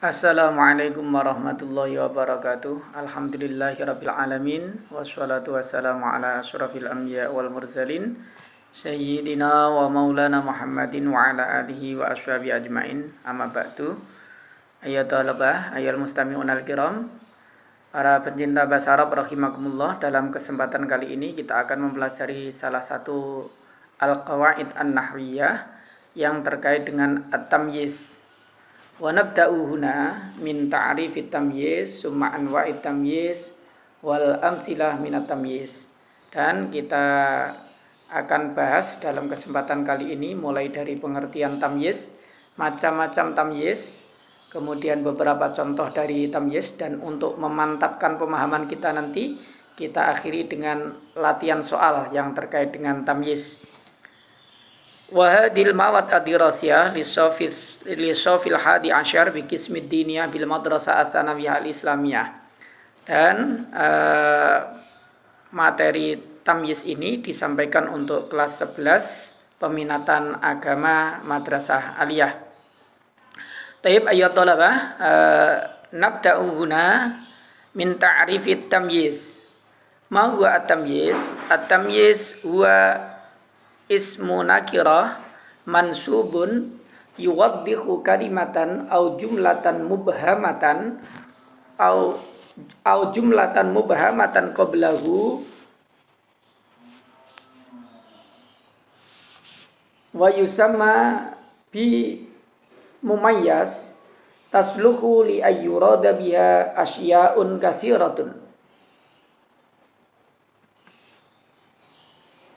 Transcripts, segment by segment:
Assalamualaikum warahmatullahi wabarakatuh. Alhamdulillahirabbil alamin wassalatu wassalamu ala asyrafil anbiya wal mursalin sayyidina wa maulana Muhammadin wa ala alihi wa ashabi ajmain. Amma ba'du. Ayat talabah, ayat mustami'un al-kiram. Para pencinta bahasa Arab rahimakumullah, dalam kesempatan kali ini kita akan mempelajari salah satu al-qawaid an-nahwiyah yang terkait dengan at-tamyiz. Wa nabda'u huna min ta'rifit tamyiz summa anwa'it tamyiz wal amsilah minat tamyiz. Dan kita akan bahas dalam kesempatan kali ini mulai dari pengertian tamyiz, macam-macam tamyiz, kemudian beberapa contoh dari tamyiz, dan untuk memantapkan pemahaman kita nanti kita akhiri dengan latihan soal yang terkait dengan tamyiz. Wahadil mawad adirasiyah lisofil hadi asyar bikismid diniyah bil madrasah as-sanawiyah al-islamiyah. Dan materi tamyiz ini disampaikan untuk kelas 11 peminatan agama madrasah aliyah. Taib ayat talabah, nabda'u huna min ta'rifit tamyiz. Ma huwa at-tamyiz? At-tamyiz huwa ismu nakirah mansubun yuwaddihu kalimatan au jumlatan mubhamatan au jumlatan mubhamatan qablahu wa yusamma bi mumayyaz tasluhu li ayyurada biha asya'un katsiratun.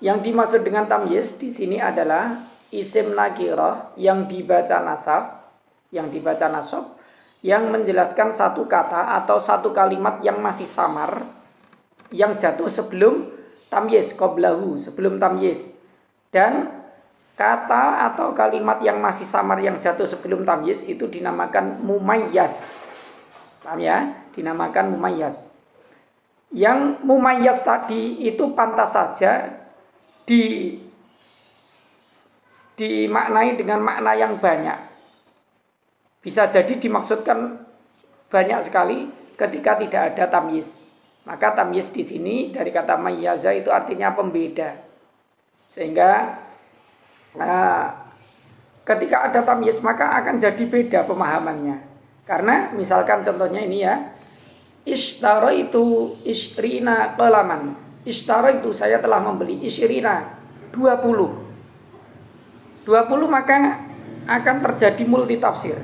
Yang dimaksud dengan tamyiz di sini adalah isim nakirah yang dibaca nasab, yang menjelaskan satu kata atau satu kalimat yang masih samar, yang jatuh sebelum tamyiz, qablahu, sebelum tamyiz. Dan kata atau kalimat yang masih samar yang jatuh sebelum tamyiz itu dinamakan mumayyaz. Paham ya? Dinamakan mumayyaz. Yang mumayyaz tadi itu pantas saja dimaknai dengan makna yang banyak. Bisa jadi dimaksudkan banyak sekali ketika tidak ada tamyiz. Maka tamyiz di sini dari kata mayyaza itu artinya pembeda. Sehingga ketika ada tamyiz maka akan jadi beda pemahamannya. Karena misalkan contohnya ini ya, ishtara itu isyrina qalaman. Ishtara itu saya telah membeli isyrina 20 maka akan terjadi multi tafsir.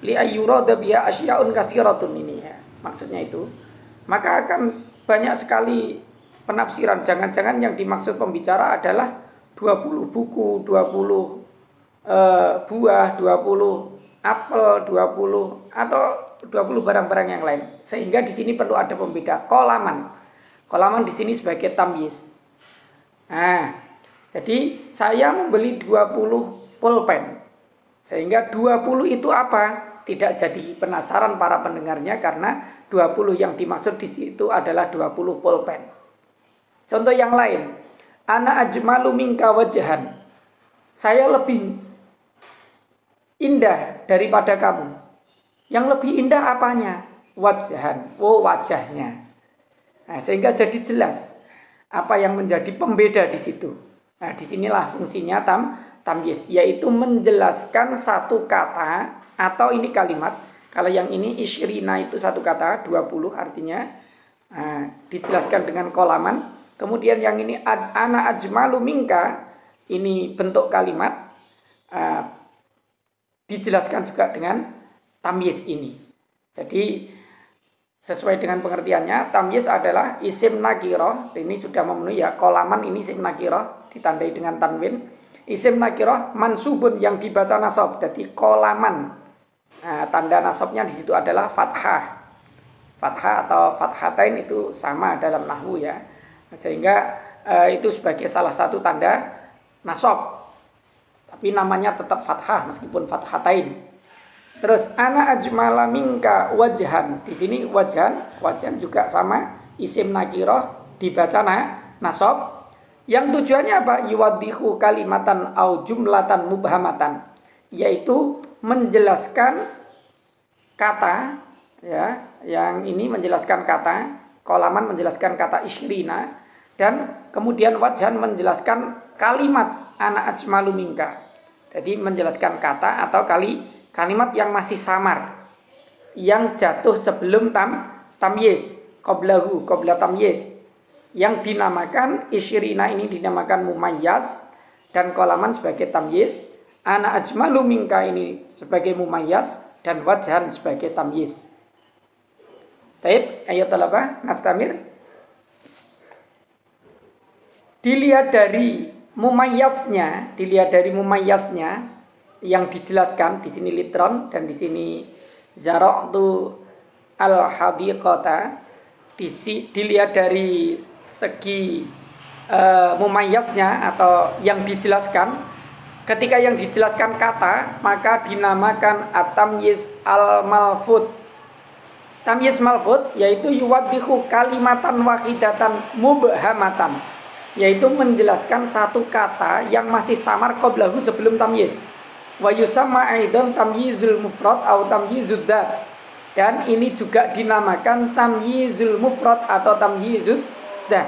Li ayyurada biha asya'un katsiratun ini ya. Maksudnya itu. Maka akan banyak sekali penafsiran. Jangan-jangan yang dimaksud pembicara adalah 20 buku, 20 buah, 20 apel, 20 atau 20 barang-barang yang lain. Sehingga di sini perlu ada pembeda. Qalaman di sini sebagai tamyiz. Nah, jadi saya membeli 20 pulpen. Sehingga 20 itu apa? Tidak jadi penasaran para pendengarnya karena 20 yang dimaksud di situ adalah 20 pulpen. Contoh yang lain. Ana ajmalu minka wajhan. Saya lebih indah daripada kamu. Yang lebih indah apanya? Wajhan. Wajahnya. Nah, sehingga jadi jelas apa yang menjadi pembeda di situ. Nah, disinilah fungsinya tamyiz, yaitu menjelaskan satu kata atau ini kalimat. Kalau yang ini isyrina itu satu kata, 20 artinya. Nah, dijelaskan dengan qalaman. Kemudian yang ini ana ajmalu minka, ini bentuk kalimat, dijelaskan juga dengan tamyiz ini. Jadi sesuai dengan pengertiannya, tamyiz adalah isim nakirah. Ini sudah memenuhi ya, qalaman ini isim nakirah ditandai dengan tanwin. Isim nakirah mansubun yang dibaca nasab. Jadi qalaman. Nah, tanda nasabnya di situ adalah fathah. Fathah atau fathatain itu sama dalam nahwu ya. Sehingga itu sebagai salah satu tanda nasab. Tapi namanya tetap fathah meskipun fathatain. Terus ana ajmala minka wajhan. Di sini wajhan juga sama isim nakirah dibaca nasab. Yang tujuannya apa? Yuwaddihu kalimatan au jumlatan mubhamatan, yaitu menjelaskan kata, ya, yang ini menjelaskan kata, qalaman menjelaskan kata isyrina, dan kemudian wajhan menjelaskan kalimat ana ajmalu minka. Jadi menjelaskan kata atau kalimat yang masih samar, yang jatuh sebelum tamyiz, qabla tamyiz, yang dinamakan isyrina ini dinamakan mumayyaz, dan qalaman sebagai tamyiz, ana ajmalu minka ini sebagai mumayyaz, dan wajhan sebagai tamyiz. Baik, ayat talabah nastamir. Dilihat dari mumayyaznya yang dijelaskan di sini litron dan di sini zara'tu al-hadiqata. Dilihat dari segi mumayyaznya atau yang dijelaskan, ketika yang dijelaskan kata maka dinamakan at-tamyiz al-malfud. Tamyiz malfud yaitu yuwaddihu kalimatan wahidatan mubhamatan, yaitu menjelaskan satu kata yang masih samar qablahu sebelum tamyiz. Wa yusamma aidan tamyizul mufrad atau tamyizud dzat. Dan ini juga dinamakan tamyizul mufrad atau tamyizud dzat.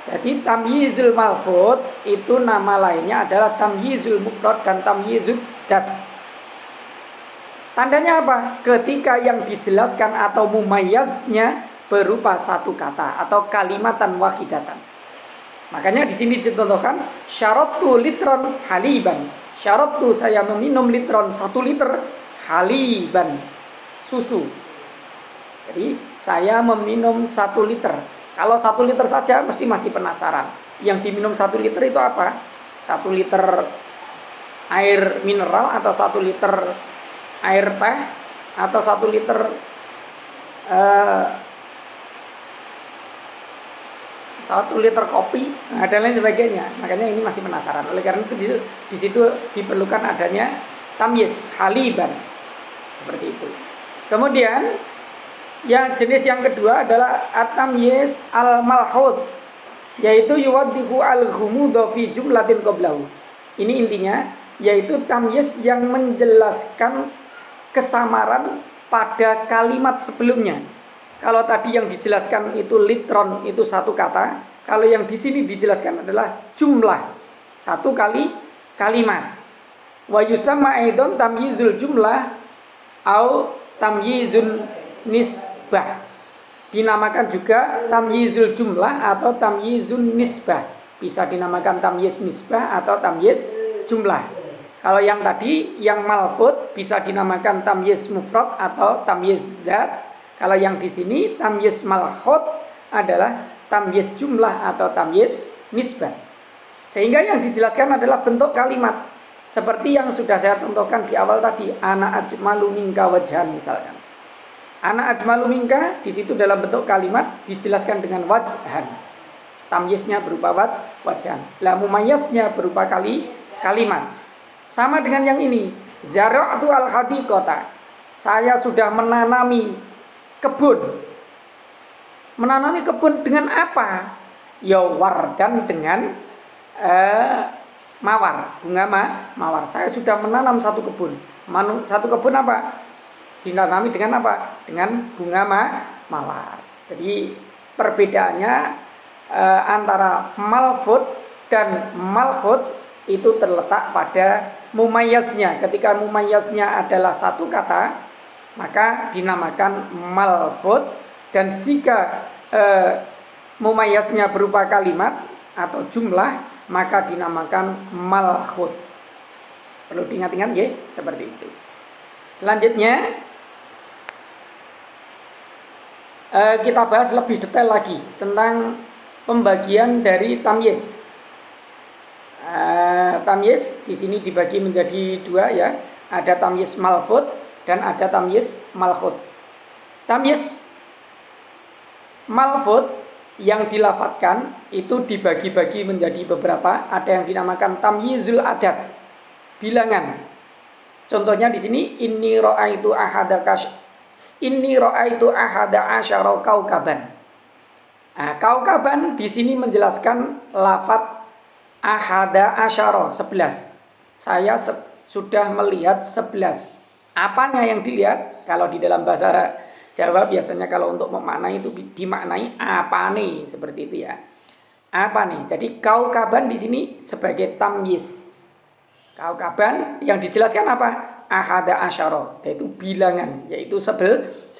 Jadi tamyizul malfud itu nama lainnya adalah tamyizul mufrad dan tamyizud dzat. Tandanya apa? Ketika yang dijelaskan atau mumayyaznya berupa satu kata atau kalimatan wahidatan. Makanya di sini dicontohkan syaratu litron haliban. Syaratu saya meminum litron 1 liter haliban, susu. Jadi saya meminum 1 liter. Kalau 1 liter saja mesti masih penasaran. Yang diminum 1 liter itu apa? 1 liter air mineral atau 1 liter air teh atau 1 liter 1 liter kopi, dan lain sebagainya. Makanya ini masih penasaran. Oleh karena itu di situ diperlukan adanya tamyiz haliban, seperti itu. Kemudian yang jenis yang kedua adalah at-tamyiz al-malhud, yaitu yuwaddihu al-ghumudha fi jumlatin qablahu. Ini intinya, yaitu tamyiz yang menjelaskan kesamaran pada kalimat sebelumnya. Kalau tadi yang dijelaskan itu litron, itu satu kata. Kalau yang di sini dijelaskan adalah jumlah, satu kalimat. Wa yusamma aidan tamyizul jumlah au tamyizun nisbah. Dinamakan juga tamyizul jumlah atau tamyizun nisbah. Bisa dinamakan tamyiz nisbah atau tamyiz jumlah. Kalau yang tadi yang malfud bisa dinamakan tamyiz mufrad atau tamyiz dzat. Kalau yang di sini tamyiz malhud adalah tamyiz jumlah atau tamyiz nisbah. Sehingga yang dijelaskan adalah bentuk kalimat. Seperti yang sudah saya contohkan di awal tadi, ana ajmalu minka wajhan misalkan. Ana ajmalu minka di situ dalam bentuk kalimat dijelaskan dengan wajhan. Tamyiznya berupa wajhan. Lah mumayyaznya berupa kalimat. Sama dengan yang ini, zara'tu al-hadiqata. Saya sudah menanami kebun. Menanami kebun dengan apa? Ya wardan dengan mawar, bunga mawar. Saya sudah menanam satu kebun. Satu kebun apa? Ditanami dengan apa? Dengan bunga mawar. Jadi perbedaannya antara malfud dan malhud itu terletak pada mumayyaznya. Ketika mumayyaznya adalah satu kata, maka dinamakan malfud, dan jika mumayyaznya berupa kalimat atau jumlah, maka dinamakan malhud. Perlu diingat-ingat ya, seperti itu. Selanjutnya kita bahas lebih detail lagi tentang pembagian dari tamyiz. Tamyiz di sini dibagi menjadi dua ya, ada tamyiz malfud dan ada tamyiz malhud. Tamyiz malfud yang dilafatkan itu dibagi-bagi menjadi beberapa. Ada yang dinamakan tamyizul adad, bilangan. Contohnya di sini inni ra'aitu ahada asyara kaukaban. Kaukaban di sini menjelaskan lafaz ahada asyara 11. Saya sudah melihat 11. Apanya yang dilihat? Kalau di dalam bahasa Jawa biasanya kalau untuk memaknai itu dimaknai apane, seperti itu ya. Apa nih? Jadi kaukaban di sini sebagai tamyiz. Kaukaban yang dijelaskan apa? Ahada asyara, yaitu bilangan, yaitu 11.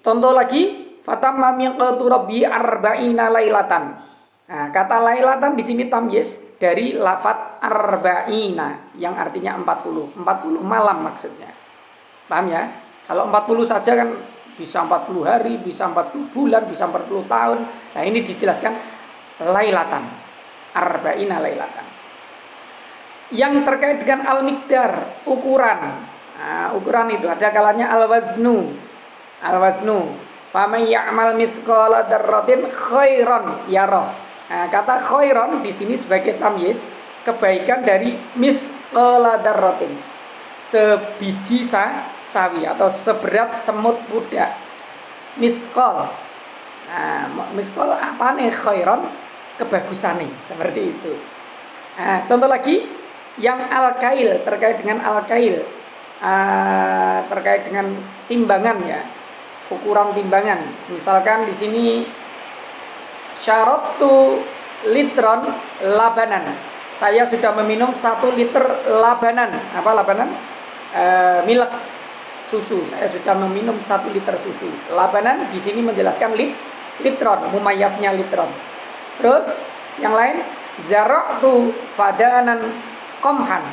Contoh lagi, fatamma miqatu rabbi arba'ina lailatan. Nah, kata lailatan di sini tamyiz dari lafadz arba'ina yang artinya 40. 40 malam maksudnya. Paham ya? Kalau 40 saja kan bisa 40 hari, bisa 40 bulan, bisa 40 tahun. Nah, ini dijelaskan lailatan. Arba'ina lailatan. Yang terkait dengan al-miqdar, ukuran. Nah, ukuran itu ada kalanya al-waznu. Al-waznu. Faman ya'mal mithqala dzarratin khairan yarah. Nah, kata khairan di sini sebagai tamyiz kebaikan dari mithqala dzarratin. Sebiji sawi atau seberat semut pudak. Misqal. Nah, misqal apa nih khairan? Kebagusannya seperti itu. Nah, contoh lagi yang al-kail, terkait dengan al-kail, terkait dengan timbangan ya, ukuran timbangan. Misalkan di sini syarabtu litron labanan. Saya sudah meminum 1 liter labanan. Apa labanan? Milk, susu. Saya sudah meminum 1 liter susu. Labanan di sini menjelaskan litron, mumayyaznya litron. Terus yang lain, zara'tu fadanan qamhan.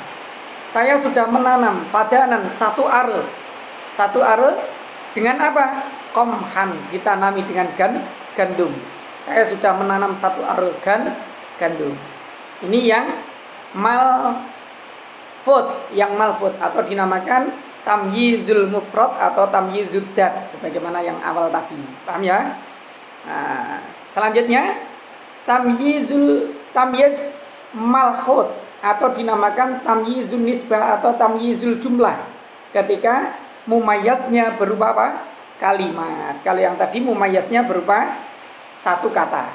Saya sudah menanam fadanan 1 are. 1 are dengan apa? Qamhan, ditanami dengan gandum. Saya sudah menanam 1 are gandum. Ini yang malfud, atau dinamakan tamyizul mufrad atau tamyizud dat sebagaimana yang awal tadi. Paham ya? Nah, selanjutnya tamyiz malhud atau dinamakan tamyizun nisbah atau tamyizul jumlah ketika mumayyaznya berupa apa? Kalimat. Kalau yang tadi mumayyaznya berupa 1 kata,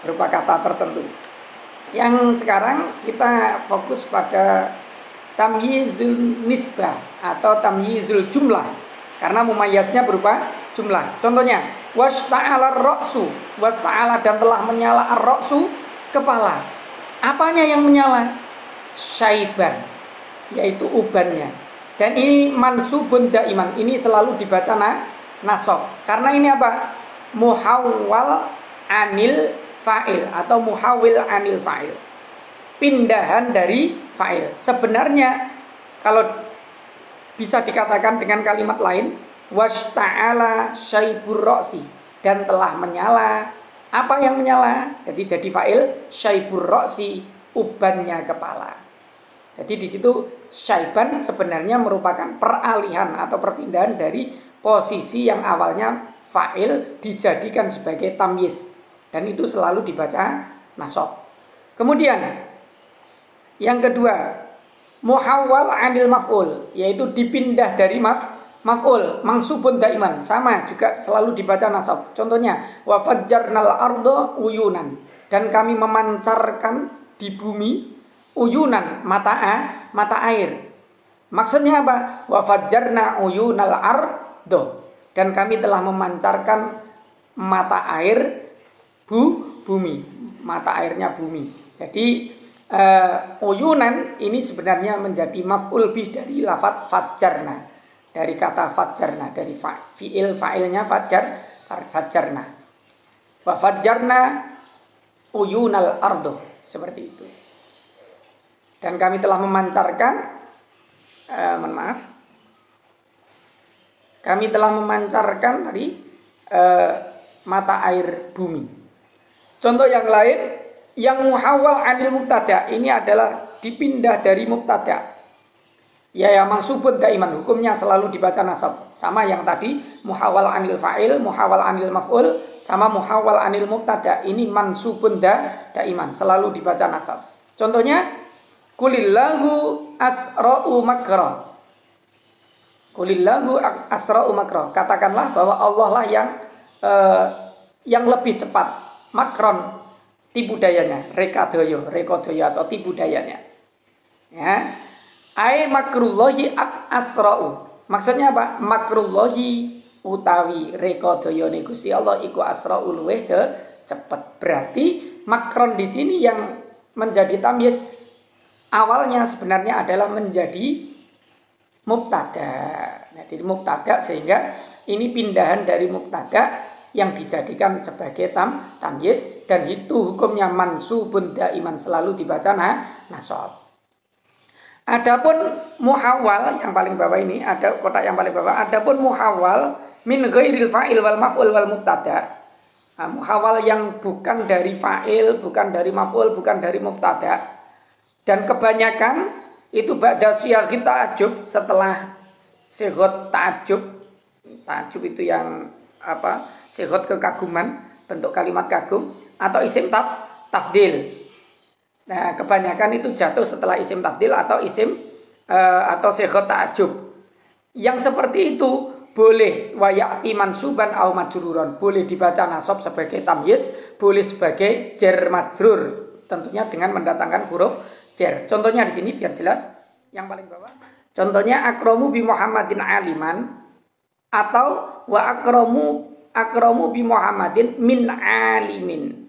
berupa kata tertentu. Yang sekarang kita fokus pada tamyizul nisbah atau tamyizul jumlah karena mumayyaznya berupa jumlah. Contohnya wasfa'ala ar-ra'su, wasfa'ala dan telah menyala ar-ra'su, kepala. Apanya yang menyala? Syaiban, yaitu ubannya. Dan ini mansubun daiman, ini selalu dibaca nasab. Karena ini apa? Muhawwal anil fa'il atau muhawwil anil fa'il. Pindahan dari fa'il. Sebenarnya kalau bisa dikatakan dengan kalimat lain, washta'ala syaibur ra'si, dan telah menyala. Apa yang menyala? Jadi fa'il syaibur ra'si, ubannya kepala. Jadi di situ syaiban sebenarnya merupakan peralihan atau perpindahan dari posisi yang awalnya fa'il dijadikan sebagai tamyiz, dan itu selalu dibaca nasab. Kemudian yang kedua, muhawwal anil maf'ul, yaitu dipindah dari maf'ul, mangsubun daiman, sama juga selalu dibaca nasab. Contohnya wa fajjarnal arda uyunan, dan kami memancarkan di bumi uyunan, mata air. Maksudnya apa? Wa fajjarna uyunal arda, dan kami telah memancarkan mata air bumi, mata airnya bumi. Jadi uyunan ini sebenarnya menjadi maf'ul bih dari lafadz fajjarna, dari kata fajjarna, dari fa'ilnya fajjarna. Wa fajjarna uyunal ardo, seperti itu. Dan kami telah memancarkan kami telah memancarkan tadi mata air bumi. Contoh yang lain, yang muhawwal anil mubtada, ini adalah dipindah dari mubtada. Ya mansubun daiman, hukumnya selalu dibaca nasab. Sama yang tadi muhawwal anil fa'il, muhawwal anil maf'ul, sama muhawwal anil mubtada, ini mansubun daiman, selalu dibaca nasab. Contohnya kulillahu asra'u makra. Kulillahu asra'u makra. Katakanlah bahwa Allah lah yang lebih cepat makron, tipu dayanya, rekodoyo atau tipu dayanya. Ya. Ai makrullahi asra'u. Maksudnya apa? Makrullahi utawi rekodayane Gusti Allah iku asra'u luweh cepet. Berarti makron di sini yang menjadi tamyiz awalnya sebenarnya adalah menjadi mubtada. Nah, jadi mubtada sehingga ini pindahan dari mubtada yang dijadikan sebagai tamyiz dan itu hukumnya mansubun daiman selalu dibaca nasab. Adapun muhawwal yang paling bawah ini ada kotak yang paling bawah. Adapun muhawwal min ghairil fa'il wal maf'ul wal mubtada. Nah, muhawwal yang bukan dari fa'il, bukan dari maf'ul, bukan dari mubtada. Dan kebanyakan itu ba'da siyaghi ta'ajjub setelah sighot ta'ajjub. Ta'ajjub itu yang apa? Sighot kekaguman, bentuk kalimat kagum atau isim tafdil. Nah, kebanyakan itu jatuh setelah isim tafdil atau isim atau sighot ta'ajjub. Yang seperti itu boleh wayati mansuban au majruron, boleh dibaca nasab sebagai tamyiz, boleh sebagai jar majrur, tentunya dengan mendatangkan huruf jar. Contohnya di sini biar jelas, yang paling bawah. Contohnya akramu bi Muhammadin aliman atau wa akramu bi Muhammadin min alimin.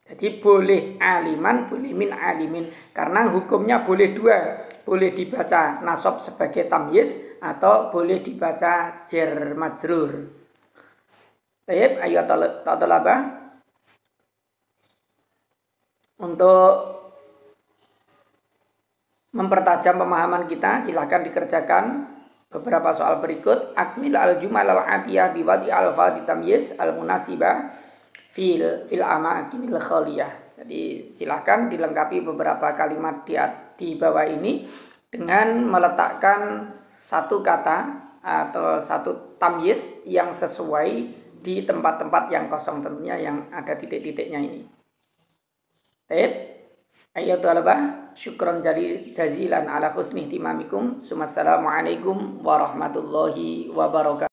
Jadi boleh aliman, boleh min alimin. Karena hukumnya boleh dua. Boleh dibaca nasab sebagai tamyiz atau boleh dibaca jar majrur. Baik, ayo talabah. Untuk mempertajam pemahaman kita, silakan dikerjakan beberapa soal berikut. Akmil al-jumal al-atiyah biwadi al-fadhi tamyiz al-munasibah fil amakinil khaliyah. Jadi silakan dilengkapi beberapa kalimat di bawah ini dengan meletakkan satu kata atau satu tamyiz yang sesuai di tempat-tempat yang kosong, tentunya yang ada titik-titiknya ini. Baik, ayo talabah, syukron jazilan ala husni ihtimamikum. Assalamualaikum warahmatullahi wabarakatuh.